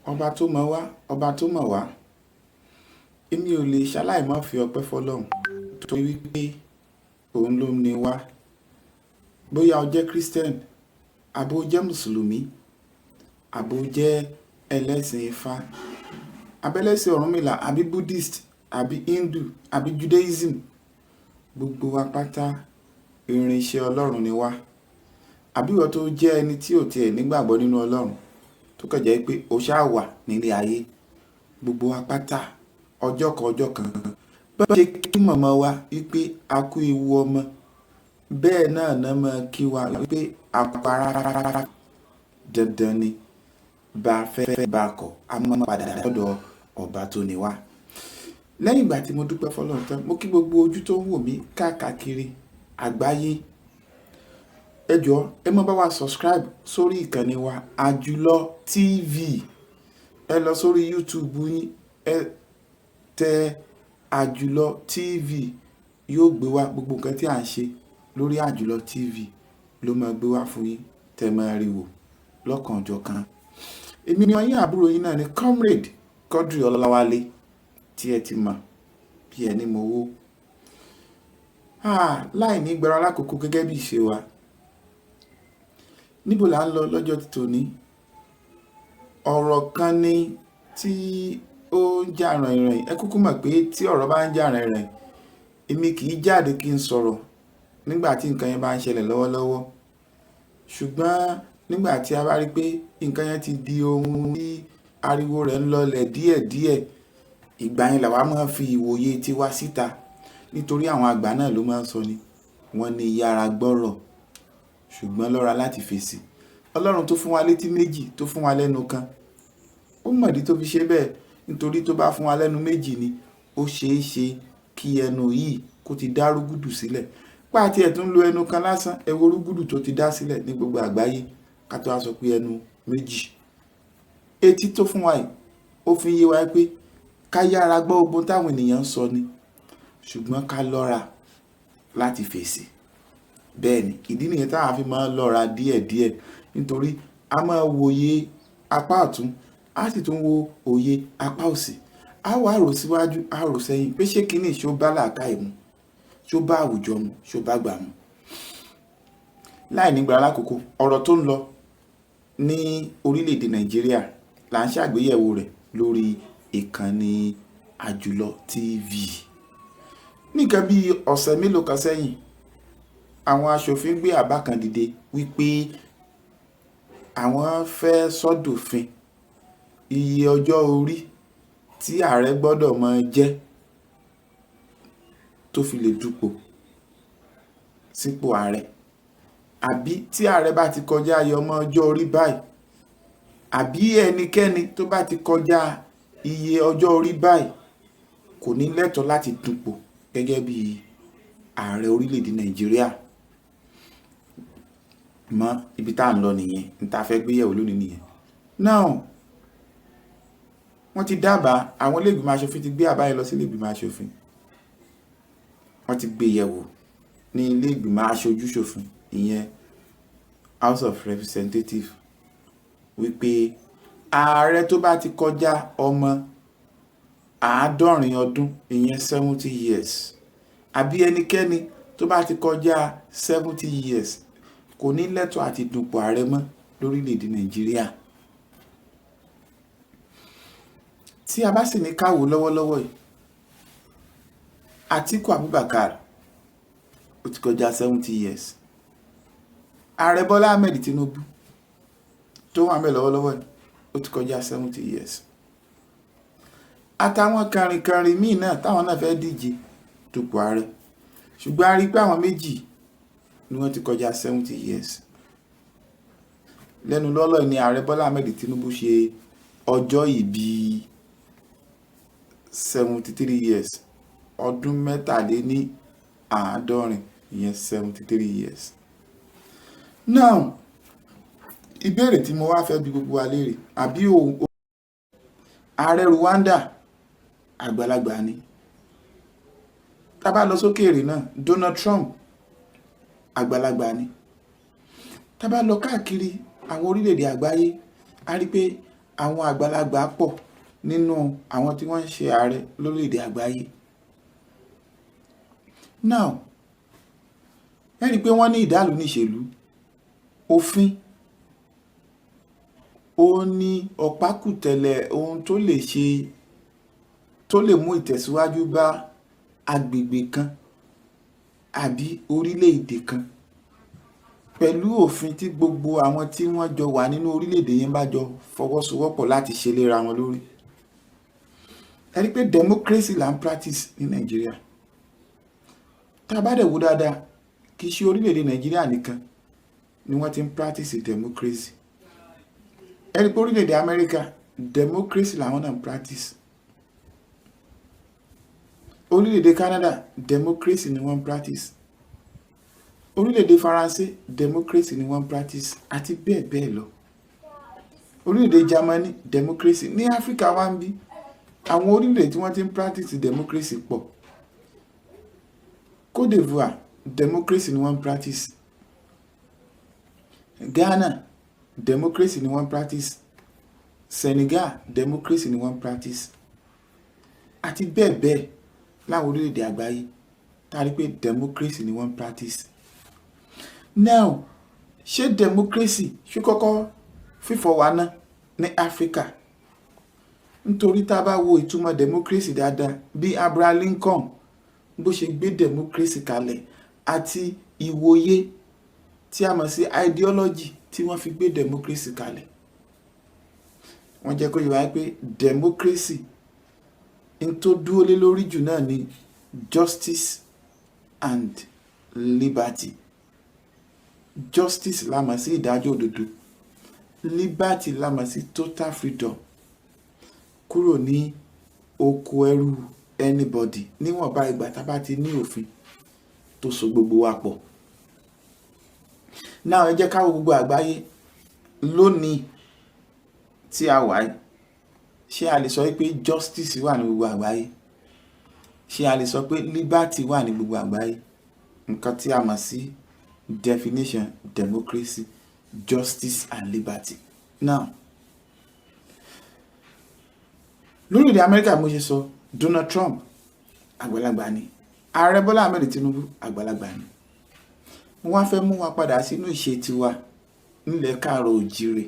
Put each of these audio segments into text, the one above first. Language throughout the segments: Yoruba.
ọba tó mọ̀ wá, ọba tó mọ̀ wá. Èmi ò lè ṣaláì má fi ọpẹ́ fọ́lọ́run torí wípé òun ló ní wá. Bóyá o jẹ́ Christian, àbó jẹ́ Mùsùlùmí, àbó jẹ́ ẹlẹ́sìn Ifá, abẹ́lẹ́sìn Ọ̀rúnmìlà, àbí Buddhist, àbí Hindu, àbí Judaism, gbogbo wa pátá irinṣẹ́ Ọlọ́run ni wá. Àbí ìwọ tó jẹ́ ẹni tí ò tiẹ̀ nígbàgbọ́ nínú Ọlọ́run, tó kàn jẹ́ pé o ṣáà wà nílé ayé, gbogbo wa pátá ọjọ́ kan bá ṣe kí màmá wa wípé a kú ewu ọmọ, bẹ́ẹ̀ náà máa kí wa wípé a kú ara. Dandan ni bá fẹ́ bá kọ̀ a máa padà lọ́dọ̀ ọba tó ní wá. Lẹ́yìn ìgbà tí mo dúpẹ́ fọ́lọ́run tán, mo kí gbogbo ojú tó ń wò mí káàkiri àgbáyé. Ẹ jọ̀ọ́ ẹ má bá wa subscribe sórí ìkànnì wa Àjùlọ TV. Ẹ lọ sórí YouTube yín, ẹ tẹ Àjùlọ TV, yóò gbé wá gbogbo nǹkan tí à ń ṣe lórí Àjùlọ TV ló máa gbé wá fún yín, tẹ́ máa rí wò lọ́kànjọ̀kan. Èmi ni yín àbúrò yín náà ni Comrade Quadri Ọláwálé, tí ẹ ti mọ̀ bí ẹni mowó. Láì ní gbára lákòókò gẹ́gẹ́ bí ìṣe wa. Níbo là ń lọ lọ́jọ́ tòní? Ọ̀rọ̀ kan ni tí ó ń jà ràìnràìn. Ẹ kúkú mọ̀ pé tí ọ̀rọ̀ bá ń jà ràìnràìn, èmi kì í jáde kí n sọ̀rọ̀ nígbà tí nǹkan yẹn bá ń ṣẹlẹ̀ lọ́wọ́lọ́wọ́. Ṣùgbọ́n nígbà tí a bá rí pé nǹkan yẹn ti di ohun tí ariwo rẹ̀ ń lọlẹ̀ díẹ̀díẹ̀, ìgbà yẹn làwa máa fi ìwòye tiwa síta. Nítorí àwọn àgbà náà ló máa ń sọ ni, wọ́n ní yára gbọ́rọ̀ ṣùgbọ́n lọ́ra láti fèsì. Ọlọ́run tó fún wa létí méjì, tó fún wa lẹ́nu kan, ó mọ̀dí tó fi ṣe bẹ́ẹ̀. Nítorí tó bá fún wa lẹ́nu méjì ni ó ṣeé ṣe kí ẹnu yìí kó ti dá rúgùdù sílẹ̀. Pàtí ẹ̀ tún lo ẹnu kan lásán, ẹ wo rúgùdù tó ti dá sílẹ̀ ní gbogbo àgbáyé, ká tó wá sọ pé ẹnu méjì. Etí tó fún wa yìí ó fi yé wa pé ká yára gbọ́ gbogbo táwọn ènìyàn ń sọ ni, ṣùgbọ́n ká lọ́ra láti fèsì. Bẹ́ẹ̀ ni ìdí nìyẹn táwa fi máa ń lọ́ra díẹ̀díẹ̀, nítorí a máa wòye apá ọ̀tún, a sì tún wo òye apá òsì. A wá rò síwájú, a rò sẹ́yìn pé ṣé kíní ṣó bá làákàyè mu, ṣó bá àwùjọ mu, ṣó bá gbà mu. Láì ní gbára lákòókò, ọ̀rọ̀ tó ń lọ ní orílẹ̀-èdè Nàìjíríà là ń ṣàgbéyẹ̀wò rẹ̀ lórí ìkànnì Àjùlọ TV. Nìkan bí ọ̀sẹ̀ mélòó kan sẹ́yìn, àwọn aṣòfin gbé àbá kan dìde wípé àwọn fẹ́ sọ́dòfin iye ọjọ́ orí tí ààrẹ gbọ́dọ̀ máa jẹ́ tó fi lè dupò sípò ààrẹ. Àbí tí ààrẹ bá ti kọjá iye ọmọ ọjọ́ orí báyìí, àbí ẹnikẹ́ni tó bá ti kọjá iye ọjọ́ orí báyìí kò ní lẹ́tọ̀ọ́ láti dupò gẹ́gẹ́ bí ààrẹ orílẹ̀-èdè Nàìjíríà. Mọ́ ibi tá à ń lọ nìyẹn, ní ta fẹ́ gbéyẹ̀wò lónìí nìyẹn. Now, wọ́n ti dábàá, àwọn ilé ìgbìmọ̀ aṣòfin ti gbé àbá yẹn lọ sí ilé ìgbìmọ̀ aṣòfin. Wọ́n ti gbé yẹ̀wò ní ilé ìgbìmọ̀ aṣojú-ṣòfin, ìyẹn House of Representatives, wípé ààrẹ tó bá ti kọjá ọmọ 70 ọdún, ìyẹn 70 years, àbí ẹnikẹ́ni tó bá ti kọjá 70 years kò ní lẹ́tọ̀ọ́ àti dupò ààrẹ mọ́ lórílẹ̀-èdè Nàìjíríà. Tí a bá sì ní ká wò lọ́wọ́lọ́wọ́ yìí, Atiku Abubakar ó ti kọjá 70 years. Ààrẹ Bọ́lá Ahmed Tinubu tó wà ńbẹ̀ lọ́wọ́lọ́wọ́ yìí ó ti kọjá 70 years. Àtàwọn kàrìnkàrìn míì náà táwọn náà fẹ́ díje dupò ààrẹ, ṣùgbọ́n a rí pé àwọn méjì ni wọ́n ti kọjá 70 years. Lẹ́nu lọ́lọ́ ni ààrẹ Bọ́lá Ahmed Tinubu ṣe ọjọ́ ìbí 73 years, ọdún 73, ìyẹn 73 years. Now, ìbéèrè tí mo wá fẹ́ bi gbogbo wa léèrè, àbí ààrẹ Rwanda àgbàlagbà ni? Tá bá lọ sókèèrè náà, Donald Trump àgbàlagbà ni? Tá bá lọ káàkiri àwọn orílẹ̀-èdè àgbáyé, a rí pé àwọn àgbàlagbà pọ̀ nínú àwọn tí wọ́n ń ṣe ààrẹ lórílẹ̀‐èdè àgbáyé. Now ẹ rí i pé wọ́n ní ìdálù níṣèlú, òfin ó ní ọ̀pákùtẹ̀lẹ̀ ohun tó lè mú ìtẹ̀síwájú bá agbègbè kan àbí orílẹ̀-èdè kan pẹ̀lú òfin tí gbogbo àwọn tí wọ́n jọ wà nínú orílẹ̀-èdè yẹn bá jọ fọwọ́sowọ́pọ̀ láti ṣe léra wọn lórí. Ẹ rí i pé democracy là ń practice ní Nàìjíríà. Tá a bá dẹ̀ wò dáadáa, kì í ṣe orílẹ̀-èdè Nàìjíríà nìkan ni wọ́n ti ń practice democracy. Ẹ rí i pé orílẹ̀-èdè Amẹ́ríkà democracy làwọn náà ń practice. Orílẹ̀-èdè Canada democracy ni wọ́n ń practice. Orílẹ̀-èdè Faransé democracy ni wọ́n ń practice àti bẹ́ẹ̀ bẹ́ẹ̀ lọ. Orílẹ̀-èdè Germany democracy. Ní Áfíríkà wá ń bí àwọn orílẹ̀-èdè tí wọ́n ti ń practice democracy pọ̀. Côte d'Ivoire democracy ni wọ́n ń practice. Ghana democracy ni wọ́n ń practice. Senegal democracy ni wọ́n ń practice. Àti bẹ́ẹ̀ bẹ́ẹ̀ láwọn orílẹ̀-èdè àgbáyé tá a rí pé democracy ni wọ́n ń practice. Now ṣé democracy ṣé kọ́kọ́ fífọ̀ wá ná ní Áfíríkà? Nítorí tá a bá wo ìtumọ̀ democracy dáadáa, bí Abraham Lincoln bó ṣe gbé democracy kalẹ̀ àti ìwòye tí a mọ̀ sí ideology tí wọ́n fi gbé democracy kalẹ̀, wọ́n jẹ́ kó yé wa pé democracy n tó dúró lé lórí jù náà ni justice and liberty. Justice la mọ̀ sí ìdájọ́ òdodo, liberty la mọ̀ sí total freedom, kúrò ní oko ẹrú anybody níwọ̀nba ìgbà tá a bá ti ní òfin tó so gbogbo wa pọ̀. Now ẹ jẹ́ ká wo gbogbo àgbáyé lónìí tí a wà yìí. Ṣé a lè sọ pé justice wà ní gbogbo àgbáyé? Ṣé a lè sọ pé liberty wà ní gbogbo àgbáyé? Nǹkan tí a mọ̀ sí definition democracy, justice and liberty. Now lórílẹ̀-èdè Amẹ́ríkà mo ṣe sọ, Donald Trump àgbàlagbà ni, ààrẹ Bọ́lá Ahmed Tinubu àgbàlagbà ni. Wọ́n fẹ́ mú wa padà sínú ìṣe tiwa nílẹ̀ káàárọ̀ oòjíire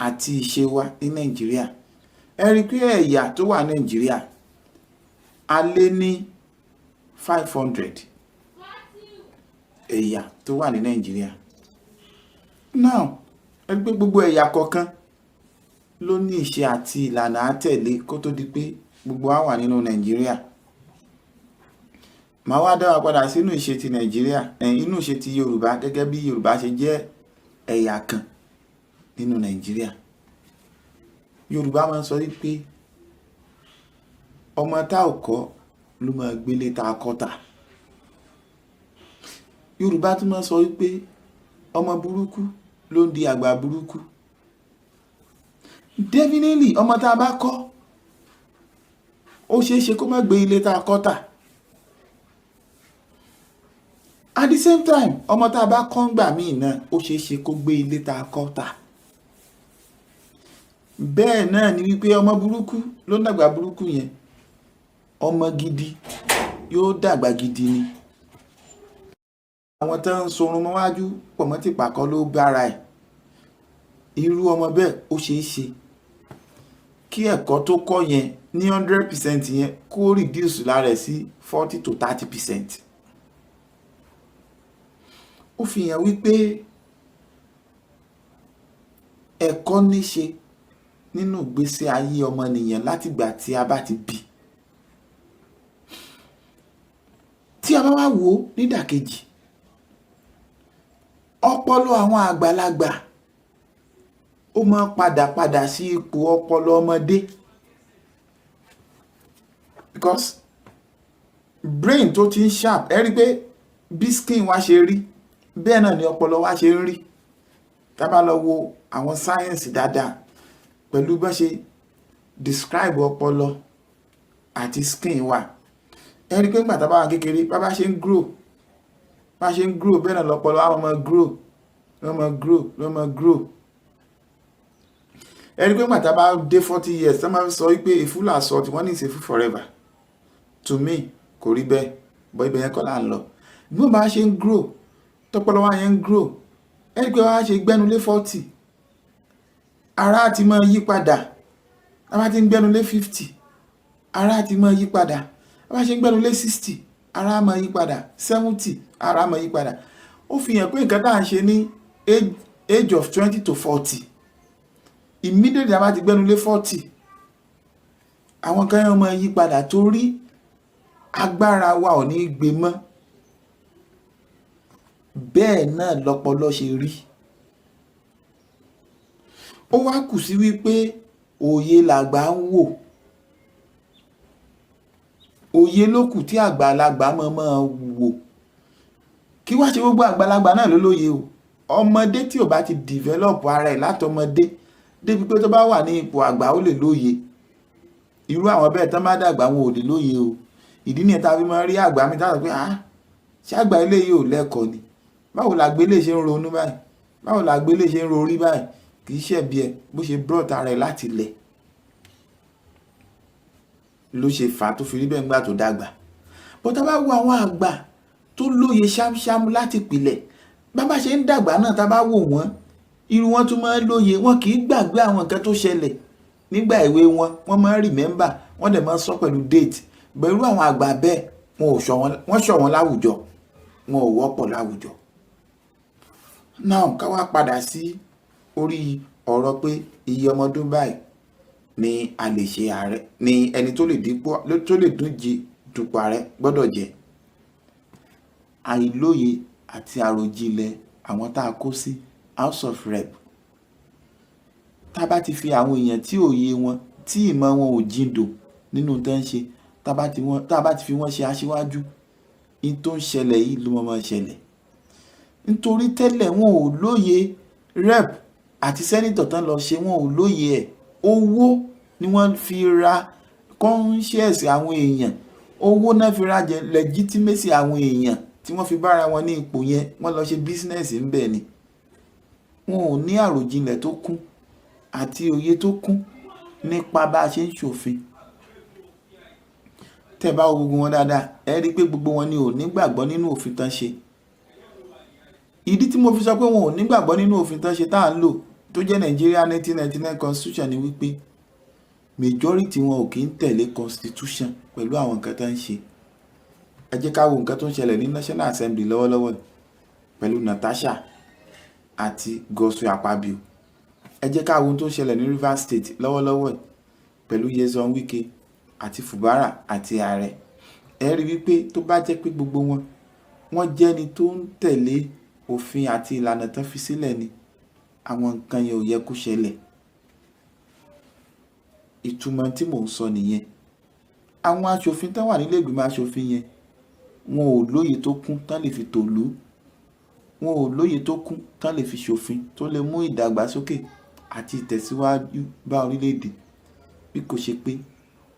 àti ìṣe wa ní Nàìjíríà. Ẹ rí i pé ẹ̀yà tó wà Nàìjíríà a lé ní 500 ẹ̀yà tó wà ní Nàìjíríà. Now ẹ rí i pé gbogbo ẹ̀yà kọ̀ọ̀kan ló ní ìṣe àti ìlànà àtẹ̀lé kó tó di pé gbogbo wa wà nínú Nàìjíríà. Màá wá dá wa padà sínú ìṣe ti Nàìjíríà, inú ìṣe ti Yorùbá, gẹ́gẹ́ bí Yorùbá ṣe jẹ́ ẹ̀yà kan nínú Nàìjíríà. Yorùbá máa ń sọ wípé ọmọ tá ò kọ́ ló máa gbélé tá a kọ́ tà. Yorùbá tún máa ń sọ wípé ọmọ burúkú ló ń di àgbà burúkú. Definitely ọmọ tá a bá kọ́ ó ṣeé ṣe kó má gbé ilé tá a kọ́ tà. At the same time ọmọ tá a bá kọ́ ń gbà míì náà ó ṣeé ṣe kó gbé ilé tá a kọ́ tà. Bẹ́ẹ̀ náà ni wípé ọmọ burúkú ló ń dàgbà burúkú yẹn, ọmọ gidi yóò dàgbà gidi ni. Àwọn tó ń sorun mọ́wájú pọ̀ mọ́ ti pàkọ́ ló bára ẹ̀. Irú ọmọ bẹ́ẹ̀ ó ṣeé ṣe kí ẹ̀kọ́ tó kọ́ yẹn ní 100% yẹn kó reduce lára ẹ̀ sí 40 to 30%. Ó fi hàn wípé ẹ̀kọ́ níṣe nínú ìgbésí ayé ọmọnìyàn látìgbà tí a bá ti bí. Tí a bá wá wò ó nídàkejì, ọpọlọ àwọn àgbàlagbà ó máa padà sí ipò ọpọlọ ọmọdé, because brain tó ti ń sharp, ẹ rí pé bí skin wa ṣe rí bẹ́ẹ̀ náà ni ọpọlọ wa ṣe ń rí. Tá bá lọ wo àwọn sáyẹ́ǹsì dáadáa pẹ̀lú bá ṣe describe ọpọlọ àti skin wa, ẹ rí pé nígbà tá bá wà kékeré bá ṣe ń grow bẹ́ẹ̀ náà lọpọlọ wa máa grow. ẹni pé màtá bá dé 40 years tán máa sọ wípé a fool assault wọ́n ní is a fool forever. To me kò rí bẹ́ẹ̀, bọ́ ibẹ̀ yẹn kọ́ là ń lọ. bí wọ́n bá ṣe ń grow tọpọlọ wa yẹn ń grow, ẹni pé wọ́n á ṣe gbẹ́nulé 40 ara ti máa yí padà. a bá ti ń gbẹ́nulé 50 ara ti máa yí padà. a bá ṣe ń gbẹ́nulé 60 ara máa yí padà. 70 ara máa yí padà. ó fi hàn pé nǹkan tá à ń ṣe ní age of 20 to 40 immediately a bá ti gbẹ́nulé 40 àwọn kan yẹn máa yí padà torí agbára wa ò ní gbé mọ́. bẹ́ẹ̀ náà lọ́pọlọ ṣe rí. ó wá kù sí wípé òye làgbà ń wò. òye ló kù tí àgbàlagbà máa wò. kí wá ṣe gbogbo àgbàlagbà náà ló lóye o. ọmọdé tí ò bá ti develop ara ẹ̀ látọmọdé débi pé tó bá wà ní ipò àgbà ó lè lóye. irú àwọn bẹ́ẹ̀ tán bá dàgbà wọn ò lè lóye o. ìdí nìyẹn tá a fi máa rí àgbà mi táwọn pé ṣé àgbà eléyìí ò lẹ́kọ̀ọ́ ni. báwo làgbé lè ṣe ń ronú báyìí, báwo làgbé lè ṣe ń rorí báyìí. kì í ṣẹ̀bi ẹ̀ bó ṣe brought ara ẹ̀ láti ilẹ̀ ló ṣe fà á tó fi rí bẹ́ẹ̀ ńgbà tó dàgbà. bó tá bá wo àwọn àgbà tó lóye ṣámṣám láti pìlẹ̀, bàbá ṣe ń dàgbà náà tá bá wò wọ́n irú wọn tún máa ń lóye. wọn kì í gbàgbé àwọn nǹkan tó ṣẹlẹ̀ nígbà èwe wọn, wọ́n máa ń remember, wọ́n dẹ̀ máa ń sọ pẹ̀lú date. bẹ̀rù àwọn àgbà bẹ́ẹ̀ wọ́n ṣọ̀wọ́n láwùjọ, wọn ò wọ́pọ̀ láwùjọ. now ká wá padà sí orí ọ̀rọ̀ pé iye ọmọdún báyìí ni a lè ṣe ààrẹ, ni ẹni tó lè díje dupò ààrẹ gbọ́dọ̀ jẹ́. àìlóye àti àròjinlẹ̀ àwọn tá a kó sí House of Rep. tá a bá ti fi àwọn èèyàn tí òye wọn tí ìmọ̀ wọn ò jindò nínú tó ń ṣe, tá a bá ti fi wọ́n ṣe aṣíwájú, in tó ń ṣẹlẹ̀ yìí ló máa ṣẹlẹ̀. nítorí tẹ́lẹ̀ wọn ò lóye rep àti sẹ́nítọ̀ tán lọ ṣe, wọn ò lóye ẹ̀. owó ni wọ́n fi ra conscience àwọn èèyàn, owó náà fi ra legitimacy àwọn èèyàn tí wọ́n fi bára wọn ní ipò yẹn, wọ́n lọ ṣe business ń bẹ̀ ni. wọn ò ní àròjinlẹ̀ tó kún àti òye tó kún nípa bá a ṣe ń ṣòfin. tẹ́ bá wo gbogbo wọn dáadáa ẹ rí i pé gbogbo wọn ni ò nígbàgbọ́ nínú òfin tán ṣe. ìdí tí mo fi sọ pé wọn ò nígbàgbọ́ nínú òfin tán ṣe tá à ń lò tó jẹ́ Nigeria 1999 constitution ni wípé majority wọn ò kì í tẹ̀lé constitution pẹ̀lú àwọn nǹkan tó ń ṣe. ẹ jẹ́ ká wo nǹkan tó ń ṣẹlẹ̀ ní National Assembly lọ́wọ́lọ́wọ́ pẹ̀lú Natasha àti Godswill Akpabio. ẹ jẹ́ ká wo ohun tó ń ṣẹlẹ̀ ní Rivers State lọ́wọ́lọ́wọ́ pẹ̀lú Nyesom Wike àti Fubara àti ààrẹ. ẹ rí wípé tó bá jẹ́ pé gbogbo wọn jẹ́ni tó ń tẹ̀lé òfin àti ìlànà tán fi sílẹ̀ ni, àwọn nǹkan yẹn ò yẹ kó ṣẹlẹ̀. ìtumọ̀ tí mò ń sọ nìyẹn. àwọn aṣòfin tán wà nílé ìgbìmọ̀ aṣòfin yẹn wọn ò lóye tó kún tán lè fi tòlú, wọn ò lóye tó kún tán lè fi ṣòfin tó lè mú ìdàgbàsókè àti ìtẹ̀síwájú bá orílẹ̀-èdè. bí kò ṣe pé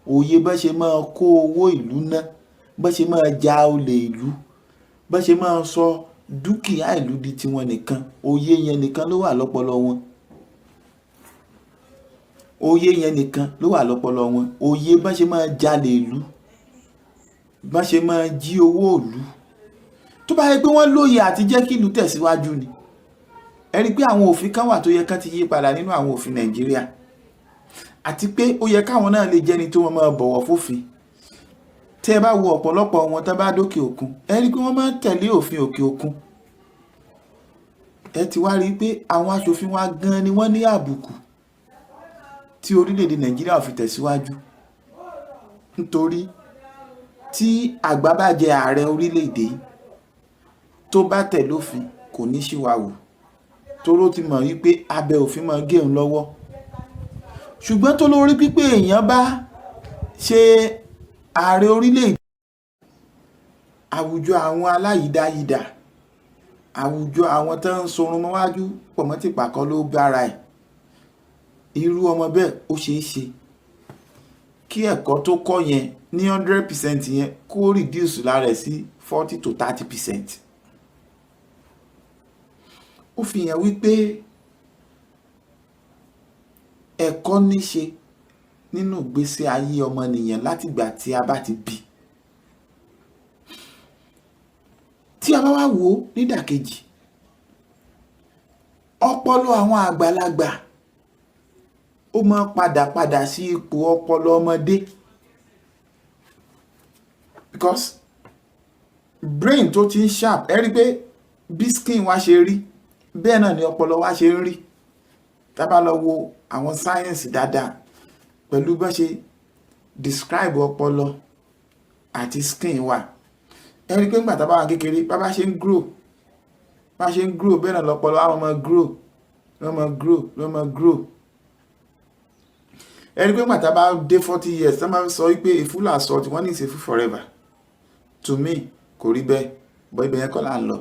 òye bá ṣe máa kó owó ìlú ná, bá ṣe máa ja olè ìlú, bá ṣe máa sọ dúkìá ìlú di tiwọn nìkan, òye yẹn nìkan ló wà lọ́pọlọ wọn. òye yẹn nìkan ló wà lọ́pọlọ wọn. òye bá ṣe máa jalè ìlú, bá ṣe máa jí owó ìlú. tó bá yẹ pé wọ́n lóye àti jẹ́ kí ìlú tẹ̀síwájú ni, ẹ rí pé àwọn òfin kan wà tó yẹ kán ti yí padà nínú àwọn òfin Nàìjíríà, àti pé ó yẹ káwọn náà lè jẹ́ni tó wọ́n máa bọ̀wọ̀ fófin. tẹ́ ẹ bá wo ọ̀pọ̀lọpọ̀ wọn tán bá dókè òkun, ẹ rí pé wọ́n máa ń tẹ̀lé òfin òkè òkun. ẹ ti wá rí pé àwọn aṣòfin wa gan ni wọ́n ní àbùkù tí orílẹ̀-èdè Nàìjíríà ò fi tẹ̀síwájú. nítorí tí àgbà bá jẹ ààrẹ orílẹ̀-èdè tó bá tẹ̀lé òfin kò ní ṣìwàwù, toró ti mọ̀ wípé abẹ òfin máa gé òun lọ́wọ́. ṣùgbọ́n tó lórí pípé èèyàn bá ṣe ààrẹ orílẹ̀-èdè, àwùjọ àwọn aláyídáyídà, àwùjọ àwọn tó ń sorun mọ́wájú pọ̀ mọ́ tìpàkọ́ ló bára ẹ̀. irú ọmọ bẹ́ẹ̀ ó ṣeé ṣe kí ẹ̀kọ́ tó kọ́ yẹn ní 100% yẹn kó reduce lára ẹ̀ sí 40 to 30%. ó fi hàn wípé ẹ̀kọ́ níṣe nínú ìgbésí ayé ọmọnìyàn látìgbà tí a bá ti bí. Tí a bá wá wò ó nídàkejì, ọpọlọ àwọn àgbàlagbà ó máa padà sí ipò ọpọlọ ọmọdé, because brain tó ti ń sharp, ẹ rí pé bí skin wa ṣe rí bẹ́ẹ̀ náà ni ọpọlọ wa ṣe ń rí. Tá bá lọ wo àwọn sáyẹ́ǹsì dáadáa pẹ̀lú bá ṣe describe ọpọlọ àti skin wa, ẹ rí pé nígbà tá bá wà kékeré bá ṣe ń grow bẹ́ẹ̀ náà lọpọlọ á máa grow. Ẹ rí pé nígbà tá bá dé 40 years tá máa sọ wípé a fool has thought one is a fool forever. To me kò rí bẹ́ẹ̀, bọ́ ibẹ̀ yẹn kọ́ là ń lọ.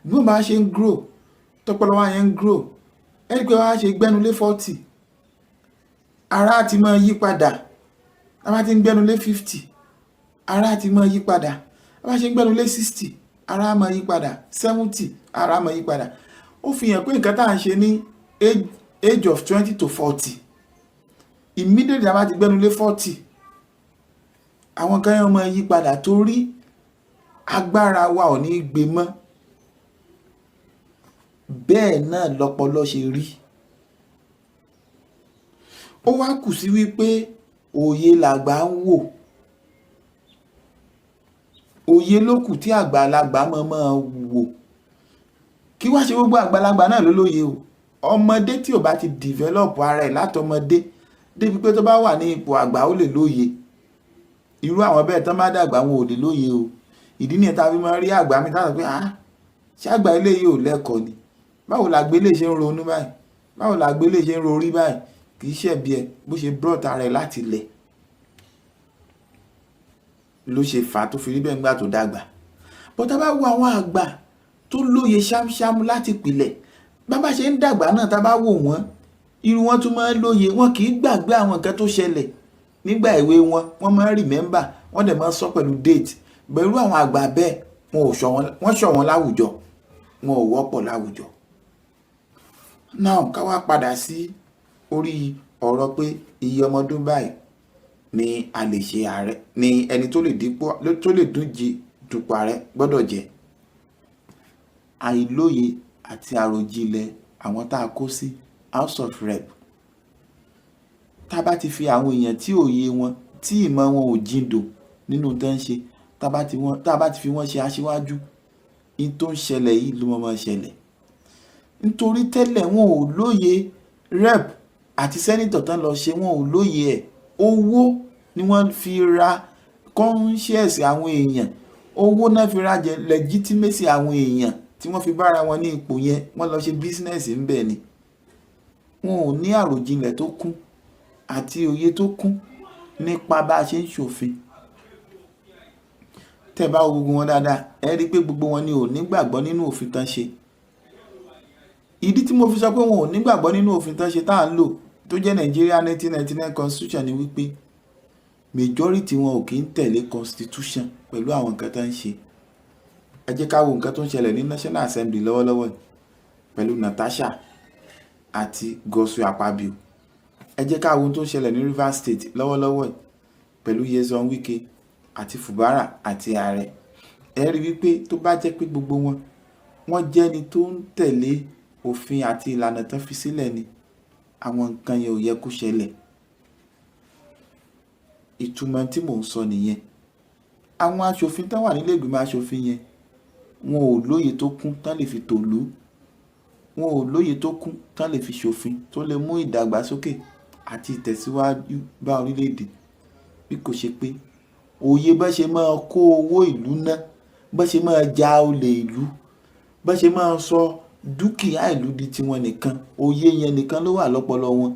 Bí wọ́n bá ṣe ń grow tọpọlọ wa yẹn ń grow, ẹ rí pé wọ́n á ṣe gbẹ́nulé 40, ara ti máa yí padà. Tá bá ti ń gbẹ́nulé 50, ara ti máa yí padà. Tá bá ṣe ń gbẹ́nulé 60, ara máa yí padà. 70, ara máa yí padà. Ó fi hàn pé nǹkan tá à ń ṣe ní age of 20 to 40, immediately tá bá ti gbẹ́nulé 40, àwọn kan yẹn máa yí padà torí agbára wa ò ní gbé mọ́. Bẹ́ẹ̀ náà lọpọlọ ṣe rí. Ó wá kù sí wípé òye làgbà ń wò. Òye ló kù tí àgbàlagbà máa wò. Kí wá ṣe gbogbo àgbàlagbà náà ló lóye o. Ọmọdé tí ò bá ti develop ara ẹ̀ látọmọdé débi pé tó bá wà ní ipò àgbà ó lè lóye. Irú àwọn bẹ́ẹ̀ tán bá dàgbà wọn ò lè lóye o. Ìdí nìyẹn tá fi máa rí àgbà mi tá sọ pé ṣé àgbà ilé yìí ò lẹ́kọ̀ọ́ ni? Báwo làgbé lè ṣe ń ronú báyìí? Báwo làgbé lè ṣe ń rorí báyìí? Kì í ṣẹ̀bi ẹ bó ṣe brought ara ẹ̀ láti ilẹ̀ ló ṣe fà á tó fi rí bẹ́ẹ̀ nígbà tó dàgbà. But tá bá wo àwọn àgbà tó lóye ṣámṣám láti pìlẹ̀, bá ṣe ń dàgbà náà tá bá wò wọ́n, irú wọn tún máa ń lóye. Wọn kì í gbàgbé àwọn nǹkan tó ṣẹlẹ̀ nígbà èwe wọn, wọ́n máa ń remember, wọ́n dẹ̀ máa ń sọ pẹ̀lú date. Bẹ̀rù àwọn àgbà bẹ́ẹ̀ wọ́n ṣọ̀wọ́n láwùjọ, wọn ò wọ́pọ̀ láwùjọ. Now ká wá padà sí orí ọ̀rọ̀ pé iye ọmọ ọdún báyìí ni a lè ṣe ààrẹ, ni ẹni tó lè díje dupò ààrẹ gbọ́dọ̀ jẹ́. Àìlóye àti àròjinlẹ̀ àwọn tá a kó sí House of Rep. Tá bá ti fi àwọn èèyàn tí òye wọn, tí ìmọ̀ wọn ò jindò nínú tó ń ṣe, tá bá ti fi wọ́n ṣe aṣíwájú, in tó ń ṣẹlẹ̀ yìí ló máa ṣẹlẹ̀. Nítorí tẹ́lẹ̀ wọn ò lóye rep àti sẹ́nítọ̀ tán lọ ṣe, wọn ò lóye ẹ̀. Owó ni wọ́n fi ra conscience àwọn èèyàn, owó náà fi ra legitimacy àwọn èèyàn tí wọ́n fi bára wọn ní ipò yẹn, wọ́n lọ ṣe business ńbẹ̀ ni. Wọn ò ní àròjinlẹ̀ tó kún àti òye tó kún nípa bá a ṣe ń ṣòfin. Tẹ́ bá wo gbogbo wọn dáadáa, ẹ rí pé gbogbo wọn ni ò nígbàgbọ́ nínú òfin tán ṣe. Ìdí tí mo fi sọ pé wọn ò nígbàgbọ́ nínú òfin tán ṣe tá à ń lò tó jẹ́ Nigeria 1999 constitution ni wípé majority wọn ò kì í tẹ̀lé constitution pẹ̀lú àwọn nǹkan tán ń ṣe. Ẹ jẹ́ ká wo nǹkan tó ń ṣẹlẹ̀ ní National Assembly lọ́wọ́lọ́wọ́ pẹ̀lú Natasha àti Godswill Akpabio. Ẹ jẹ́ ká wo ohun tó ń ṣẹlẹ̀ ní Rivers State lọ́wọ́lọ́wọ́ pẹ̀lú Nyesom Wike àti Fubara àti ààrẹ. Ẹ rí wípé tó bá jẹ́ pé gbogbo wọ́n jẹ́ ni tó ń tẹ̀lé òfin àti ìlànà tán fi sílẹ̀ ni, àwọn nǹkan yẹn ò yẹ kó ṣẹlẹ̀. Ìtumọ̀ tí mò ń sọ nìyẹn. Àwọn aṣòfin tán wà nílé ìgbìmọ̀ aṣòfin yẹn, wọn ò lóye tó kún tán lè fi tòlú. Wọn ò lóye tó kún tán lè fi ṣòfin tó lè mú ìdàgbàsókè àti ìtẹ̀síwájú bá orílẹ̀-èdè. Bí kò ṣe pé òye bá ṣe máa kó owó ìlú ná, bá ṣe máa ja olè ìlú, bá ṣe máa sọ dúkìá ìlú di tiwọn nìkan, òye yẹn nìkan ló wà lọ́pọlọ wọn.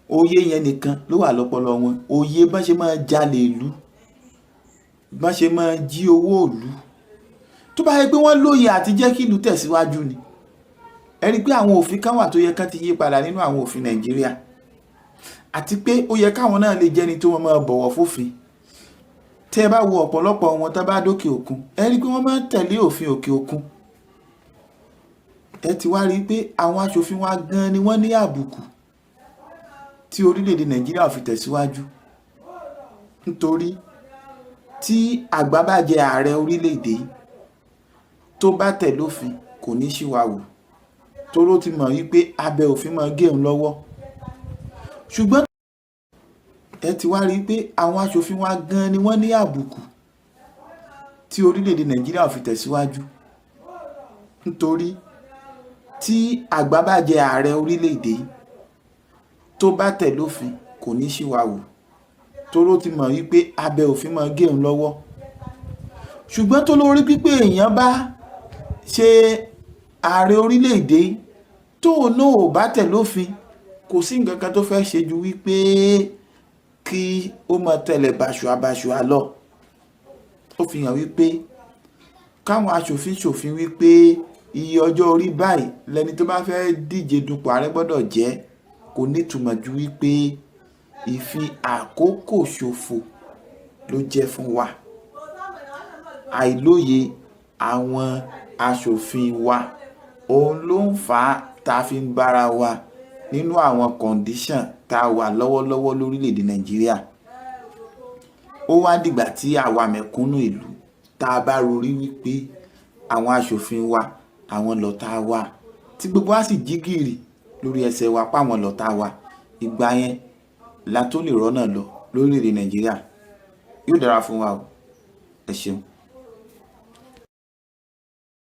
Òye yẹn nìkan ló wà lọ́pọlọ wọn. Òye bá ṣe máa jalè ìlú, bá ṣe máa jí owó ìlú. Tó bá yẹ pé wọ́n lóye àti jẹ́ kí ìlú tẹ̀síwájú ni, ẹ rí pé àwọn òfin kan wà tó yẹ kán ti yí padà nínú àwọn òfin Nàìjíríà. Àti pé ó yẹ káwọn náà lè jẹ́ni tó máa bọ̀wọ̀ fófin. Tẹ́ bá wo ọ̀pọ̀lọpọ̀ wọn tán bá dókè òkun, ẹ rí pé wọ́n máa ń tẹ̀lé òfin òkè òkun. ẹ ti wá rí i pé àwọn aṣòfin wa gan ni wọ́n ní àbùkù tí orílẹ̀-èdè Nàìjíríà ò fi tẹ̀síwájú, nítorí tí àgbà bá jẹ ààrẹ orílẹ̀-èdè tó bá tẹ̀ lófin kò ní ṣìwàwù, toró ti mọ̀ wípé abẹ òfin máa gé òun lọ́wọ́. Ṣùgbọ́n ẹ ti wá rí i pé àwọn aṣòfin wa gan ni wọ́n ní àbùkù tí orílẹ̀-èdè Nàìjíríà ò fi tẹ̀síwájú, nítorí tí àgbà bá jẹ ààrẹ orílẹ̀-èdè tó bá tẹ̀ lófin kò ní ṣìwàwù, toró ti mọ̀ wípé abẹ òfin máa gé òun lọ́wọ́. Ṣùgbọ́n tó lórí pípé èèyàn bá ṣe ààrẹ orílẹ̀-èdè tó náà ò bá tẹ̀ lófin, kò sí nǹkan kan tó fẹ́ ṣe ju wípé kí ó máa tẹ̀lé báṣubàṣu lọ. Ó fi hàn wípé káwọn aṣòfin ṣòfin wípé iye ọjọ́ orí báyìí lẹni tó bá fẹ́ díje dupò ààrẹ gbọ́dọ̀ jẹ́, kò nítumọ̀ ju wípé ìfi àkókò ṣòfò ló jẹ́ fún wa. Àìlóye àwọn aṣòfin wa òun ló ń fà á tá a fi ń bára wa nínú àwọn condition tá a wà lọ́wọ́lọ́wọ́ lórílẹ̀‐èdè Nàìjíríà. Ó wá dìgbà tí àwa mẹ̀kúnnù ìlú tá a bá rorí wípé àwọn aṣòfin wa àwọn lọ̀tá wa, tí gbogbo wa sì jí gìrì lórí ẹsẹ̀ wa páwọn lọ̀tá wa, ìgbà yẹn la tó lè rọ́nà lọ lórílẹ̀‐èdè Nàìjíríà. Yóò dára fún wa o. Ẹ ṣeun.